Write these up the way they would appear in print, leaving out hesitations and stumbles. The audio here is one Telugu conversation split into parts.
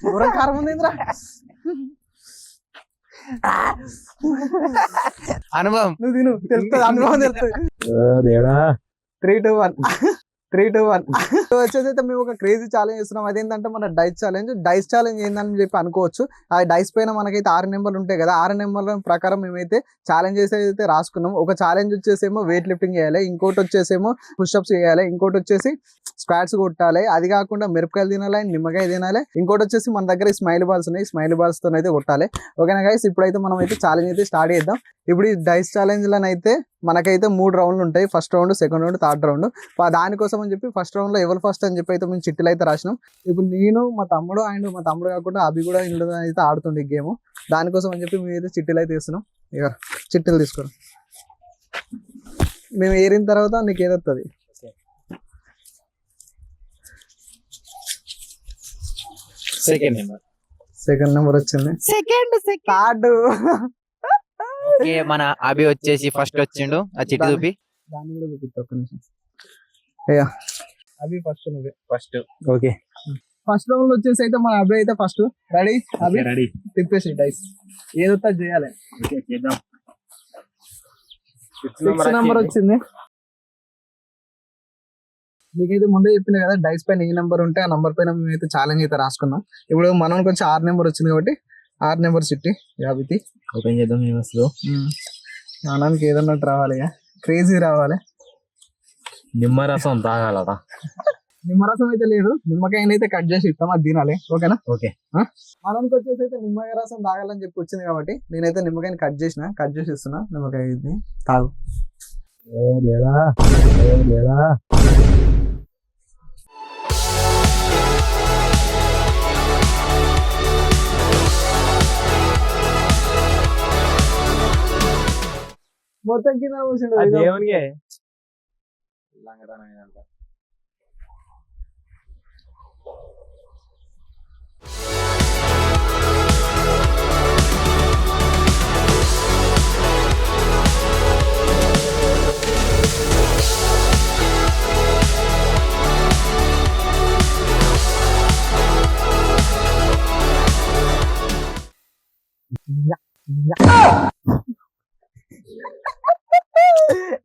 దూరం కారం ఉంది ఇంద్రా. అనుభవం నువ్వు తిను, తెలుస్తుంది అనుభవం తెలుస్తుంది. 3, 2, 1 వచ్చేసి అయితే మేము ఒక క్రేజీ ఛాలెంజ్ చేస్తున్నాం. అదేంటంటే మన డైస్ ఛాలెంజ్ ఏందని చెప్పి అనుకోవచ్చు. ఆ డైస్ పైన మనకైతే 6 నెంబర్లు ఉంటాయి కదా, 6 నెంబర్ల ప్రకారం మేమైతే ఛాలెంజెస్ అయితే రాసుకున్నాం. ఒక ఛాలెంజ్ వచ్చేసేమో వెయిట్ లిఫ్టింగ్ చేయాలి, ఇంకోటి వచ్చేసేమో పుషప్స్ చేయాలి, ఇంకోటి వచ్చేసి స్క్వాట్స్ కొట్టాలి, అది కాకుండా మిరపకాయలు తినాలి, నిమ్మకాయ తినాలి, ఇంకోటి వచ్చేసి మన దగ్గర స్మైల్ బాల్స్ ఉన్నాయి, స్మైల్ బాల్స్ తో అయితే కొట్టాలి. ఓకేనా గైస్, ఇప్పుడైతే మనం అయితే ఛాలెంజ్ అయితే స్టార్ట్ చేద్దాం. ఇప్పుడు ఈ డైస్ ఛాలెంజ్ అయితే మనకైతే 3 రౌండ్లు ఉంటాయి. First round, second round, third round. దానికోసం అని చెప్పి ఫస్ట్ రౌండ్ లో ఎవరు ఫస్ట్ అని చెప్పి అయితే మేము చిట్టీలు అయితే రాసినాం. ఇప్పుడు నేను, మా తమ్ముడు అండ్ మా తమ్ముడు కాకుండా అభి కూడా ఇంట్లో అయితే ఆడుతుంది ఈ గేమ్. దానికోసం అని చెప్పి మేము అయితే చిట్టీలు అయితే ఇస్తున్నాం. ఇక చిట్టీలు తీసుకోరు, మేము ఏరిన తర్వాత నీకు ఏదొస్తుంది. సెకండ్ నెంబర్ వచ్చింది. థర్డ్ మన అభి వచ్చేసి ఫస్ట్ వచ్చిండు. ఆ చిట్టి చూపి, దాన్ని కూడా చూపిస్తా ఒక్క నిమిషం. అభి ఫస్ట్, నువ్వే ఫస్ట్. ఓకే, ఫస్ట్ రౌండ్ లో వచ్చేసి అయితే మన అభి అయితే ఫస్ట్. రెడీ అభి? రెడీ. తిప్పేసి డైస్ ఏదొస్తా చేయాలి. 6 నెంబర్ వచ్చింది. మీకైతే ముందే చెప్పింది కదా, డైస్ పైన ఏ నెంబర్ ఉంటే ఆ నెంబర్ పైన మేమైతే ఛాలెంజ్ అయితే రాసుకున్నాం. ఇప్పుడు మనకి వచ్చి 6 నెంబర్ వచ్చింది కాబట్టి 6 నెంబర్ చిట్టి యాభై ఓపెన్ చేద్దాం. స్నానానికి ఏదన్నట్టు రావాలి, క్రేజీ రావాలి. నిమ్మరసం తాగాలరా? నిమ్మరసం అయితే లేదు, నిమ్మకాయ అయితే కట్ చేసి ఇస్తాం, అది తినాలి. ఓకేనా? ఓకే. మనకి వచ్చేసి అయితే నిమ్మకాయ రసం తాగాలని చెప్పి వచ్చింది కాబట్టి నేనైతే నిమ్మకాయని కట్ చేసి ఇస్తున్నా. నిమ్మకాయ ఇది తాగు. మొత్తం కింద కూర్చుండు.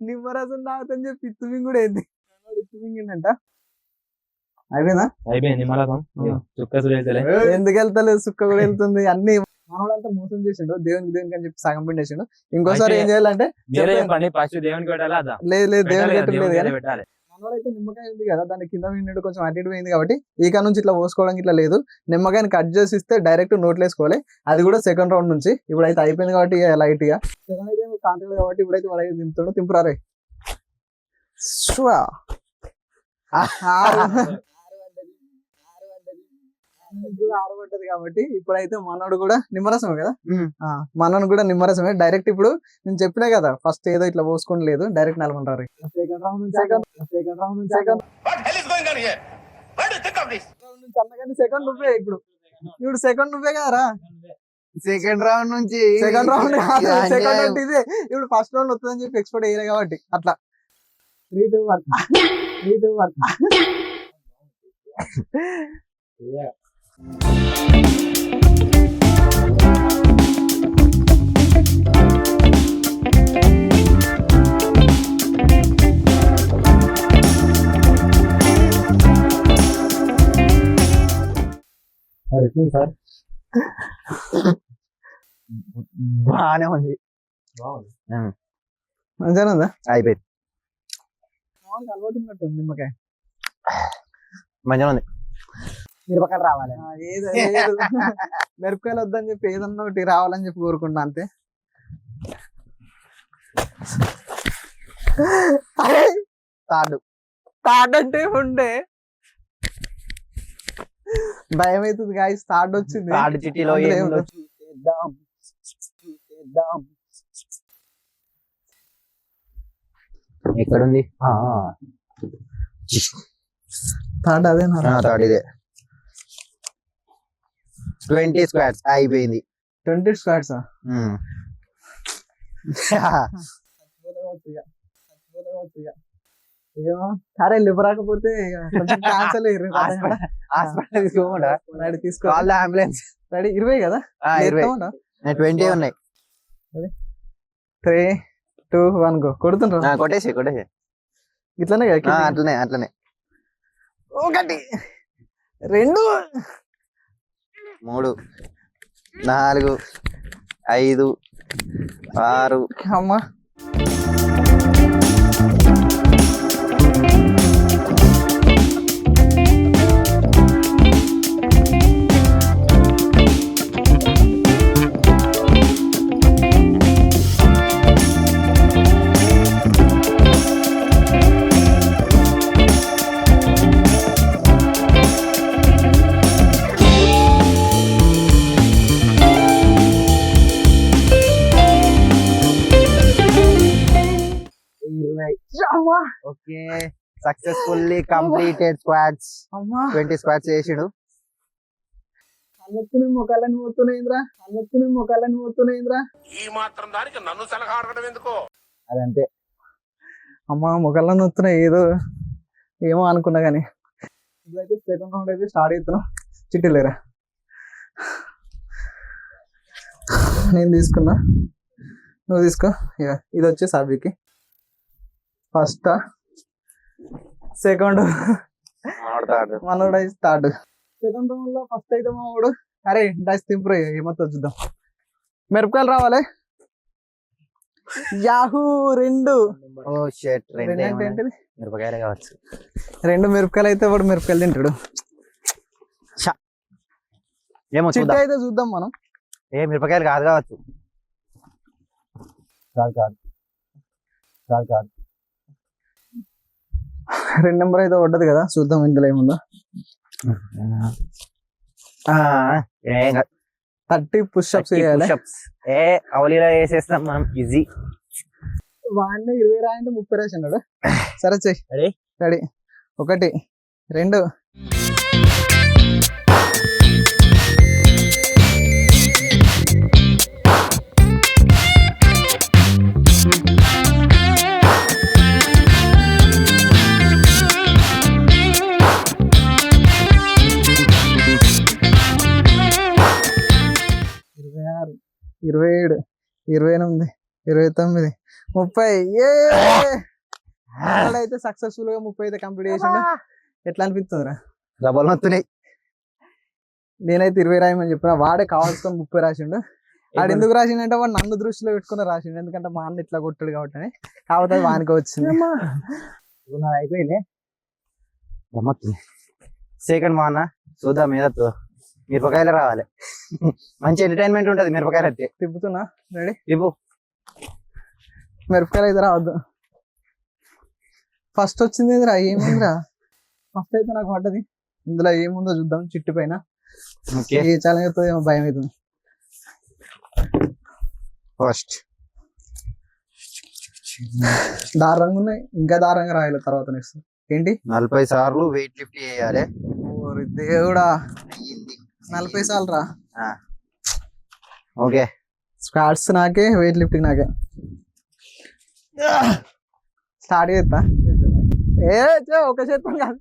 నిమ్మరసం తాగుతని చెప్పి ఇత్తుమింగ్ కూడా ఏంది, ఇత్తుమింగిండంట. అయిపోయిందా? అయిపోయింది నిమ్మరసం. ఎందుకు వెళ్తలేదు, సుక్క కూడా వెళ్తుంది. అన్ని మనోళ్ళంతా మోసం చేసిండు. దేవునికి అని చెప్పి సగం పిండేసిండు. ఇంకోసారి ఏం చేయాలంటే లేదు దేవునికి పెట్టలేదు. మనోడైతే నిమ్మకాయ ఉంది కదా, దాని కింద విండు కొంచెం అటు ఇటు పోయింది కాబట్టి ఇక నుంచి ఇట్లా పోసుకోవడానికి ఇట్లా లేదు. నిమ్మకాయని కట్ చేసి ఇస్తే డైరెక్ట్ నోట్లు వేసుకోవాలి. అది కూడా సెకండ్ రౌండ్ నుంచి. ఇప్పుడైతే అయిపోయింది కాబట్టి లైట్ గా సెకండ్ అయితే కాంతి కాబట్టి ఇప్పుడైతే వాడు దింపుతాడు. తింపురారే ఆరబడ్డది కాబట్టి ఇప్పుడైతే మనోడు కూడా నిమ్మరసమే కదా, మనోడు కూడా నిమ్మరసమే. డైరెక్ట్ ఇప్పుడు నేను చెప్పినా కదా, ఫస్ట్ ఏదో ఇట్లా పోసుకొని లేదు, డైరెక్ట్ నెలమంటారు. సెకండ్ రౌండ్ నుంచి అన్నగాని సెకండ్ నువ్వే. ఇప్పుడు సెకండ్ నువ్వే కదరా. సెకండ్ రౌండ్ నుంచి సెకండ్ రౌండ్ సెకండ్ ఇదే. ఇప్పుడు ఫస్ట్ రౌండ్ వస్తుందని చెప్పి ఎక్స్పెక్ట్ అయ్యాలి కాబట్టి అట్లా. 3, 2, 1 సార్ బాగానే ఉంది. మంచిగా ఉందా? అయిపోయింది. అలవాటు ఉన్నట్టు నిమ్మకాయ మంచిగా ఉంది. మిరపకాయలు రావాలి, మిరపకాయలు వద్దని చెప్పి ఏదన్నా ఒకటి రావాలని చెప్పి కోరుకుంటా అంతే. థర్డ్ అంటే ఉండే భయం అవుతుంది గాయస్. థర్డ్ వచ్చింది. ఎక్కడుంది థర్డ్? అదే థర్డ్ ఇదే. 20 స్క్వాట్స్ అయిపోయింది. 20 స్క్వాట్స్ ఏమో సరే లివర్ రాకపోతే కొంచెం క్యాన్సల్ హాస్పిటల్ తీసుకోకుండా రెడీ తీసుకో కాల్ అంబులెన్స్. రెడీ 20 కదా 20 20 ఉన్నాయి. 3 2 1 గో కొడుతుండ్రా కొట్టేసి ఇట్లానే కదా అట్లనే 1 2 3 4 5 6 అమ్మా అమ్మా ఓకే సక్సెస్ఫుల్లీ కంప్లీటెడ్ స్క్వాడ్స్. అమ్మా 20 స్క్వాడ్స్ చేసిండు. కళ్ళొత్తునే మొక్కలని పోతున్నాయింద్రా ఈ మాత్రం దానికి నన్ను సలహా అడగడం ఎందుకో. అదంతే. అమ్మా మొక్కలని వస్తున్నాయి ఏమో అనుకున్నా కానీ ఇప్పుడైతే సెకండ్ రౌండ్ అయితే స్టార్ట్ అవుతున్నాం. చిట్టిలేరా నేను తీసుకున్నా నువ్వు తీసుకో. ఇక ఇది వచ్చే సాబికి ఫస్ట్ సెకండ్ మనోడు అయితే థర్డ్. సెకండ్ రౌండ్ లో ఫస్ట్ అయితే మావాడు అరే డైస్ తింపురు ఏమవుతుందో చూద్దాం. మిరపకాయలు రావాలి. యాహూ 2 ఓ షట్. రెండు అంటే ఏంటిది? మిరపకాయలే కావచ్చు. 2 మిరపకాయలు అయితే వాడు మిరపకాయలు తింటాడు. ఏమో చిట్టి చూద్దాం. అయితే చూద్దాం మనం. మిరపకాయలు కాదు కావచ్చు. కాదు 2 నెంబర్ అయితే పడ్డది కదా చూద్దాం ఇందులో ఏముందో. 30 పుష్అప్స్ చేయాలి. అవలీలా వేసేస్తాం మనం ఈజీ. వాడిని 20 రాయంటే 30 రాసినాడు. సరే చెయ్యి. రెడీ 1 2 26 27 28 29 30 అయితే సక్సెస్ఫుల్ గా 30 అయితే కంప్లీట్ చేసిండు. ఎట్లా అనిపిస్తుందిరా? డబల్ నొత్తున్నాయి. నేనైతే 20 రాయమని చెప్పిన వాడే కావాల్సిన 30 రాసిండు. వాడు ఎందుకు రాసిండంటే వాడు నన్ను దృష్టిలో పెట్టుకుని రాసిండు. ఎందుకంటే మా అన్న ఇట్లా కొట్టాడు కాబట్టి. కాకపోతే వానికి వచ్చింది. అయిపోయింది. సెకండ్ మా అన్న చూద్దాం మీద మిరపకాయలు రావాలి. మంచి ఎంటర్టైన్మెంట్ ఉంటది మిరపకాయలు అయితే. తిప్పుతున్నా రెడీ ఇవ్వు. మిరపకాయలు అయితే రావద్దు. ఫస్ట్ వచ్చింది ఏముందిరా? ఫస్ట్ అయితే నాకు పడ్డది. ఇందులో ఏముందో చూద్దాం. చిట్టు పైన ఏ ఛాలెంజ్ అవుతుందో ఏమో భయం అవుతుంది. ఫస్ట్ దారంగా ఉన్నాయి. ఇంకా దారంగా రాయాలి తర్వాత నెక్స్ట్ ఏంటి 40 సార్లు వెయిట్ లిఫ్ట్ చేయాలి. ఓరి దేవుడా 40 సార్లు రా. ఓకే స్క్వాట్స్ నాకే వెయిట్ లిఫ్టింగ్ నాకే. స్టార్ట్ చేస్తా. ఒక చేత్తో కాదు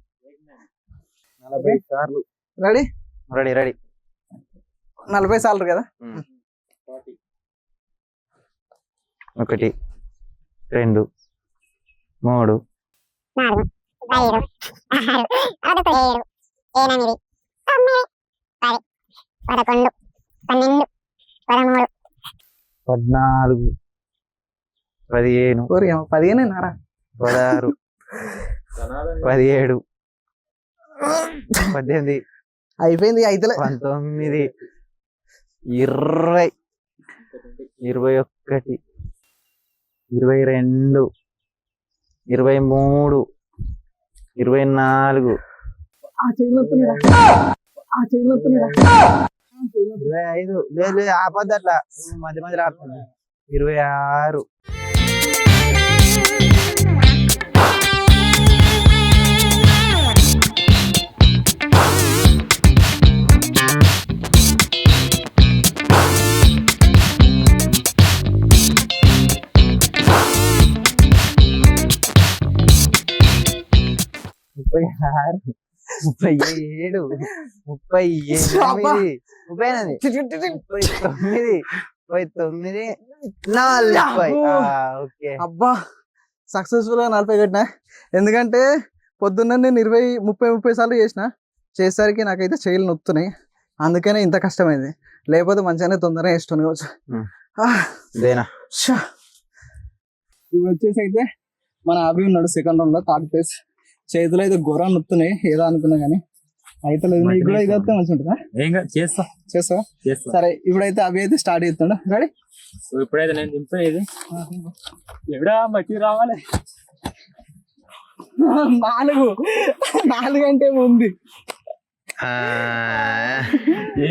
40 సార్లు. రెడీ 40 సార్లు కదా. 1 2 3 4 5 6 7 8 9 10 11 12 13 14 15 15 నారా 16 17 18 అయిపోయింది. అయితే 19 20 21 22 23 24 25 లేదు ఆపద్దు అట్లా మధ్య మధ్య రాస్తున్నా 26 36, 37, 38, 39, 40. ఓకే. అబ్బా సక్సెస్ఫుల్ గా 40 కట్టినా. ఎందుకంటే పొద్దున్న నేను 20, 30 సార్లు చేసేసరికి నాకైతే చేయలు నొత్తున్నాయి. అందుకనే ఇంత కష్టమైంది. లేకపోతే మంచిగానే తొందరగా వేసుకొని కావచ్చు. ఇప్పుడు వచ్చేసి అయితే మన అభి ఉన్నాడు సెకండ్ రౌండ్ లో, థర్డ్ ప్లేస్. చేతులు అయితే ఘోరం నొత్తున్నాయి. ఏదో అనుకున్నా కానీ అయితే లేదు. నీకు కూడా ఇది వస్తే మంచి ఉంటుందా? చేస్తావా? సరే ఇప్పుడైతే అభి అయితే స్టార్ట్ చేస్తాడు. రెడీ? ఇప్పుడైతే నేను దింపేది ఎవడా మట్టి రావాలి. 4 అంటే ఉంది.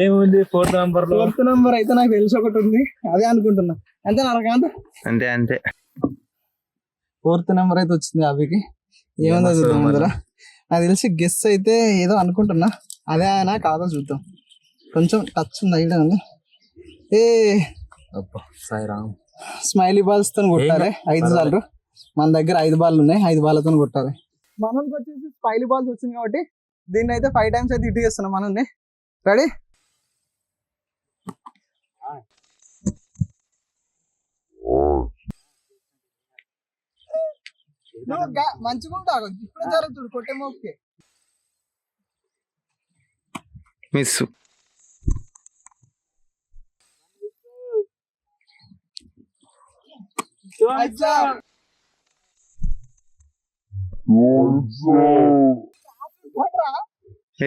ఏముంది 4th నెంబర్ అయితే నాకు తెలిసి ఒకటి ఉంది, అదే అనుకుంటున్నా. అంతే నరకాంత. అంతే 4th నెంబర్ అయితే వచ్చింది అభికి. ఏముందో చూద్దాం ముందర. నాకు తెలిసి గెస్ అయితే ఏదో అనుకుంటున్నా, అదే అయినా కాదో చూద్దాం. కొంచెం టచ్ ఉంది, ఐడియా ఉంది. స్మైలీ బాల్స్ తో కొట్టాలి 5 సార్లు. మన దగ్గర 5 బాల్ ఉన్నాయి, 5 బాల్తో కొట్టాలి. మనకి వచ్చేసి స్మైలీ బాల్స్ వచ్చింది కాబట్టి దీన్ని అయితే 5 times అయితే ఇటు చేస్తున్నాం మనల్ని. రెడీ? మంచిగా ఉంటా ఇప్పుడే జరుగుతుంది కొట్టే మోకే. మిస్.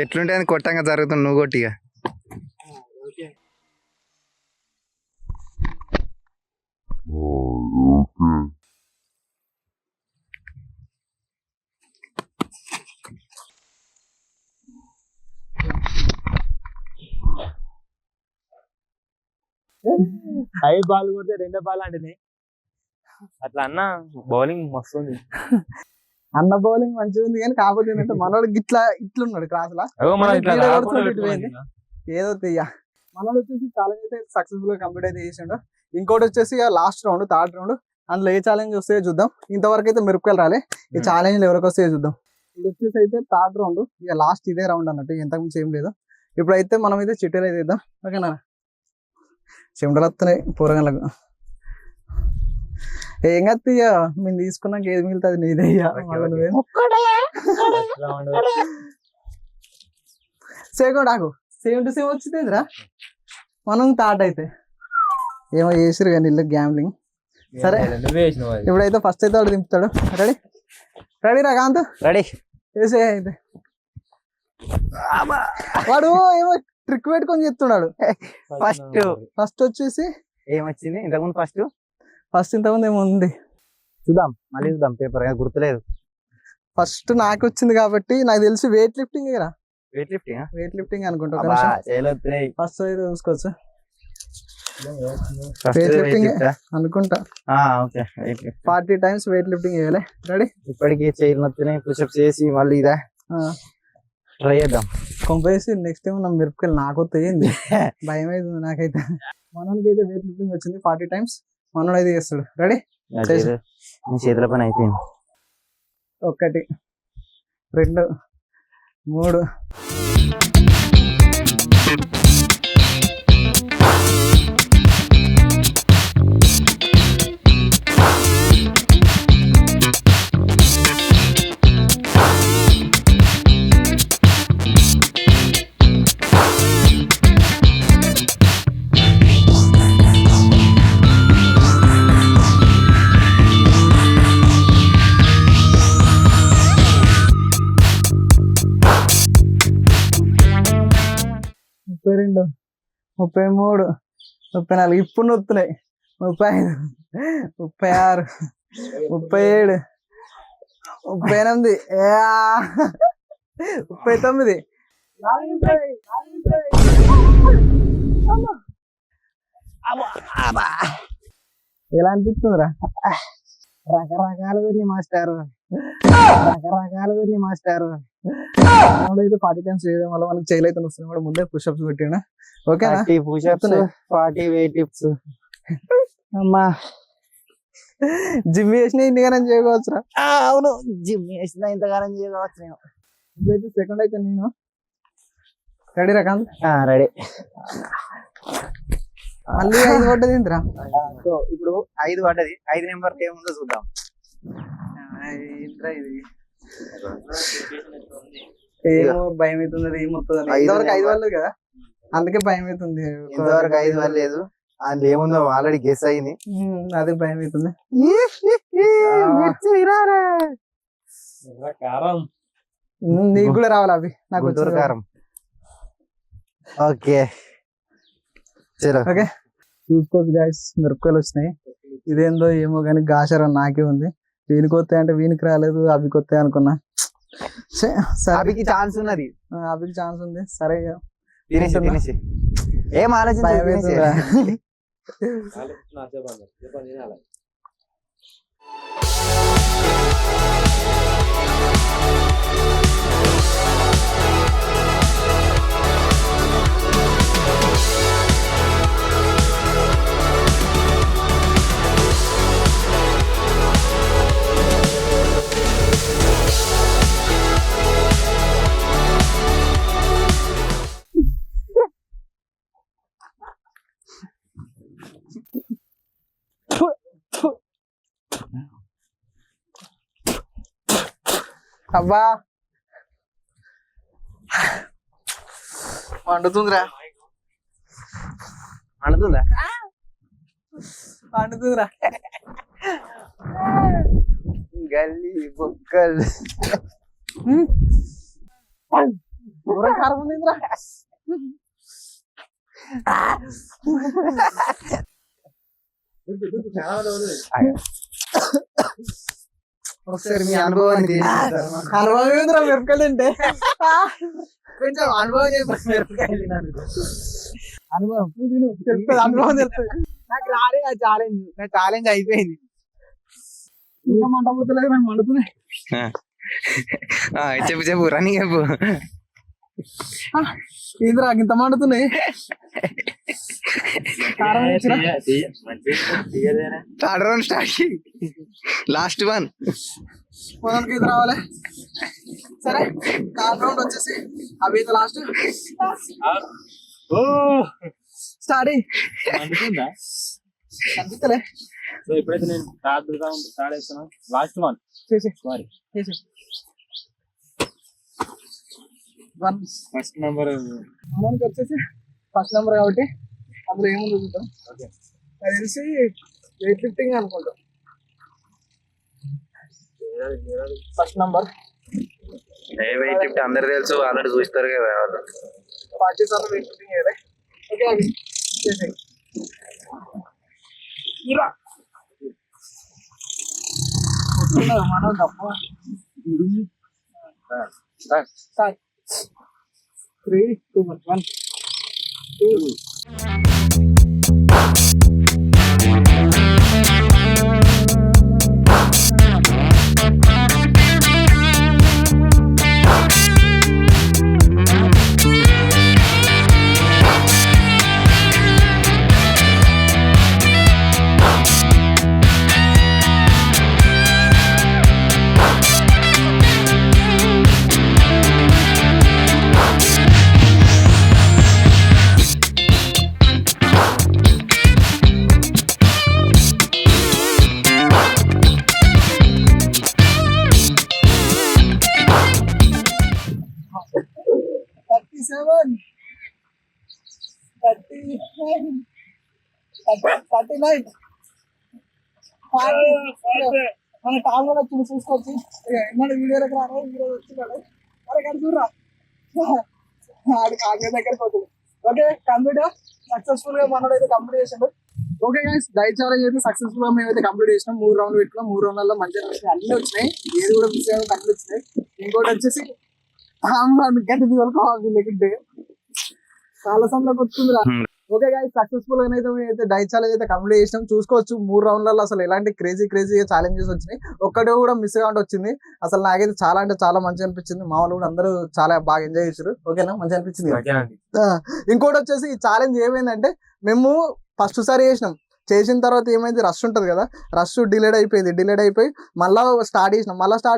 ఎట్లుంటే అది కొట్టంగా జరుగుతుంది, నువ్వు కొట్టిగా. ఐదు బాల్ కొడితే 2 బాల్ అంటే అట్లా అన్న బౌలింగ్ మస్తు ఉంది. అన్న బౌలింగ్ మంచిగా ఉంది కానీ కాకపోతే ఏంటంటే మనోడు ఇట్లున్నాడు క్రాస్ లా. ఏదో తీయ మనోడు వచ్చేసి ఛాలెంజ్ అయితే సక్సెస్ఫుల్ గా కంప్లీట్ అయితే చేసిండు. ఇంకోటి వచ్చేసి లాస్ట్ రౌండ్, థర్డ్ రౌండ్. అందులో ఏ ఛాలెంజ్ వస్తాయో చూద్దాం. ఇంతవరకు అయితే మిరపకాయలు రాలే. ఈ ఛాలెంజ్ ఎవరికి వస్తాయో చూద్దాం. ఇది వచ్చేసి అయితే థర్డ్ రౌండ్, ఇక లాస్ట్ ఇదే రౌండ్ అన్నట్టు, ఎంతకుమించి ఏం లేదు. ఇప్పుడైతే మనం అయితే చిట్టెలు అయితే ఇద్దాం. ఓకేనా? చెమటలు వస్తున్నాయి పూరగాళ్ళకు. ఏం కత్తి మేము తీసుకున్నాక ఏది మిగులుతుంది నీదే. సేకోడాకు 7 to 7 వచ్చిందిరా మనం థర్డ్ అయితే. ఏమో చేసిరు కానీ ఇల్లు గ్యాంబ్లింగ్. సరే ఇప్పుడైతే ఫస్ట్ అయితే వాడు దింపుతాడు. రెడీ? రెడీ రా కాంత్? రెడీ. వేసే అయితే వాడు ఏమో ట్రిక్ పెట్టుకొని చెప్తున్నాడు. ఫస్ట్ వచ్చేసి ఏమొచ్చింది ఇంతకుముందు? ఫస్ట్ ఇంతకుముందు ఏమో ఉంది, చూద్దాం మళ్ళీ చూద్దాం. పేపర్ గుర్తులేదు. ఫస్ట్ నాకు వచ్చింది కాబట్టి నాకు తెలిసి వెయిట్ లిఫ్టింగ్ కదా. వెయిట్ లిఫ్టింగ్ అనుకుంటా. ఫస్ట్ అయితే చూసుకోవచ్చు. వెయిట్ లిఫ్టింగ్ అనుకుంటా. 40 times వెయిట్ లిఫ్టింగ్ చేయాలి. రెడీ? ఇప్పటికి చేయలు నొత్తున్నాయి. పుషప్స్ చేసి మళ్ళీ ఇదా ట్రై చేద్దాం. కొంపేసి నెక్స్ట్ టైం నా మిరపకాయలు నాకు అయ్యింది. భయం అవుతుంది నాకైతే. మనోడికి అయితే వెయిట్ లిఫ్టింగ్ వచ్చింది 40 times. మనోడు అయితే చేస్తాడు. రెడీ? చేతుల పని అయిపోయింది. 1 2 3 32 33 34 ఇప్పుడు నొత్తున్నాయి. 35 36 37 38 39 ఎలా అనిపిస్తుందిరా? రకరకాలుగా మాస్టారు, అయితే 40 times చేయడం వల్ల మనకి చేయలు అయితే వస్తుంది కూడా. ముందే పుషప్స్ పెట్టినా. ఓకేనా? 40 వెయిట్ లిఫ్ట్స్. అమ్మా జిమ్ చేసిన ఇంతగానం చేయవచ్చురా. అవును, జిమ్ చేసిన ఇంతగానం చేయవచ్చు. నేను ఇప్పుడైతే సెకండ్ అయితే నేను రెడీ రకం రెడీ. మళ్ళీ 5 పడ్డది ఏంటిరా? సో ఇప్పుడు 5 పడ్డది. 5 నెంబర్ ఏముందో చూద్దాం. ఏంట్రా ఇది? ఏమో భయం అవుతుంది, ఏమవుతుంది. ఇంతవరకు 5 పడలేదు కదా, అందుకే భయం అవుతుంది. ఇంతవరకు 5 పడలేదు. అందులో ఏముందో ఆల్రెడీ గెస్ అయింది. అదే భయం అవుతుంది. కారం నీకు కూడా రావాలి అవి, నాకు గుంటూరు కారం. ఓకే చలో. ఓకే చూసుకోవచ్చు గైస్, మిరపకాయలు వచ్చినాయి. ఇదేందో ఏమో కానీ గాషరం నాకే ఉంది. వీనికి వస్తాయి అంటే వీనికి రాలేదు, అవికి వస్తాయి అనుకున్నా. సరే అవికి ఛాన్స్ ఉన్నది, అవికి ఛాన్స్ ఉంది. సరే తినేసి ఏం ఆలోచించి అబ్బా వండుతుందిరా, అనుకుందా వండుతుందిరా. గల్లీ బొక్కలు దూరం కారం ఉందిరా. ఒకసారి మీ అనుభవాన్ని అనుభవం ఏందిరా మిరపకాయలు అంటే? కొంచెం అనుభవం చెప్పారు. మిరపకాయలు అనుభవం తెలుస్తుంది, అనుభవం తెలుస్తుంది. నాకు రాలే ఆ ఛాలెంజ్. నా ఛాలెంజ్ అయిపోయింది. ఇంకా మంట పోతలేదు, నాకు మండుతున్నాయి. చెప్పు రన్నింగ్ చెప్పు. ఏందిరా ఇంత మండుతున్నాయి? కారం వేసిరా? Third round start, last one. పొలానికి ఇది రావాలి. సరే థర్డ్ రౌండ్ వచ్చేసి అవి అయితే లాస్ట్ స్టార్ట్ కనిపిస్తలే. సో ఇప్పుడైతే నేను థర్డ్ రౌండ్ స్టార్ట్ చేస్తున్నాను. Last one sorry first number మనకి వచ్చేసి ఫస్ట్ నెంబర్ కాబట్టి అందులో ఏముందో చూద్దాం. ఓకే అది తెలిసి వెయిట్ లిఫ్టింగ్ అనుకుంటాం. ఫస్ట్ నెంబర్ వెయిట్ లిఫ్ట్ అందరు తెలుసు, ఆల్రెడీ చూస్తారు కదా. 40 సార్లు వెయిట్ లిఫ్టింగ్ చేయాలి. ఓకే అది చేసేయి. మనం తప్ప 3, 2, 1, 2. మన టామ్ కూడా వచ్చి చూసుకోవచ్చు. మన వీడియోలకు రాను, ఈరోజు వచ్చినాడు. అరే కానీ చూడరా ఆడికి దగ్గరికి అవుతుంది. ఓకే కంప్లీట్ సక్సెస్ఫుల్ గా మనోడైతే కంప్లీట్ చేసాడు. ఓకే గైస్, డైట్ ఛాలెంజ్ అయితే సక్సెస్ఫుల్ గా మేమైతే కంప్లీట్ చేసినాం. 3 రౌండ్లు పెట్టుకున్నాం. 3 రౌండ్లలో మంచిగా వచ్చినాయి, అన్ని వచ్చినాయి, ఏది కూడా మిస్ అయ్యాయి, అన్ని వచ్చినాయి. ఇంకోటి వచ్చేసి గట్టి తోలుకోవాలి లేకుంటే చాలా సందర్భం వస్తుందిరా. ఓకే గైస్, సక్సెస్ఫుల్ గా అయితే డైట్ ఛాలెంజ్ అయితే కంప్లీట్ చేసినాం. చూసుకోవచ్చు 3 రౌండ్లలో అసలు ఎలాంటి క్రేజీగా ఛాలెంజెస్ వచ్చినాయి. ఒక్కటి కూడా మిస్ కాకుండా వచ్చింది. అసలు నాకైతే చాలా అంటే చాలా మంచిగా అనిపించింది. మా వాళ్ళు కూడా అందరూ చాలా బాగా ఎంజాయ్ చేశారు. ఓకేనా, మంచిగా అనిపించింది. ఇంకోటి వచ్చేసి ఈ ఛాలెంజ్ ఏమైందంటే మేము ఫస్ట్ సారి చేసినాం. చేసిన తర్వాత ఏమైంది, రష్ ఉంటుంది కదా, రష్ డిలేడ్ అయిపోయి మళ్ళీ స్టార్ట్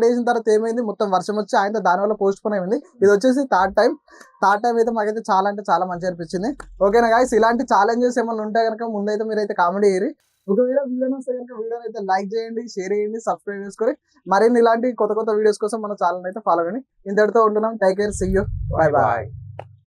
చేసిన తర్వాత ఏమైంది, మొత్తం వర్షం వచ్చి ఆయన దానివల్ల పోస్ట్ పోన్ అయింది. ఇది వచ్చేసి థర్డ్ టైం అయితే మాకైతే చాలా అంటే చాలా మంచిగా అనిపించింది. ఓకేనా గాయస్, ఇలాంటి ఛాలెంజెస్ ఏమైనా ఉంటే కనుక ముందైతే మీరైతే కామెంట్ చేయరు. ఒకవేళ వీడియో వస్తే కనుక వీడియోని అయితే లైక్ చేయండి, షేర్ చేయండి, సబ్స్క్రైబ్ చేసుకొని మరిన్ని ఇలాంటి కొత్త వీడియోస్ కోసం మన ఛానల్ అయితే ఫాలో కండి. ఇంతటితో ఉంటున్నాం. Take care, see you, bye bye.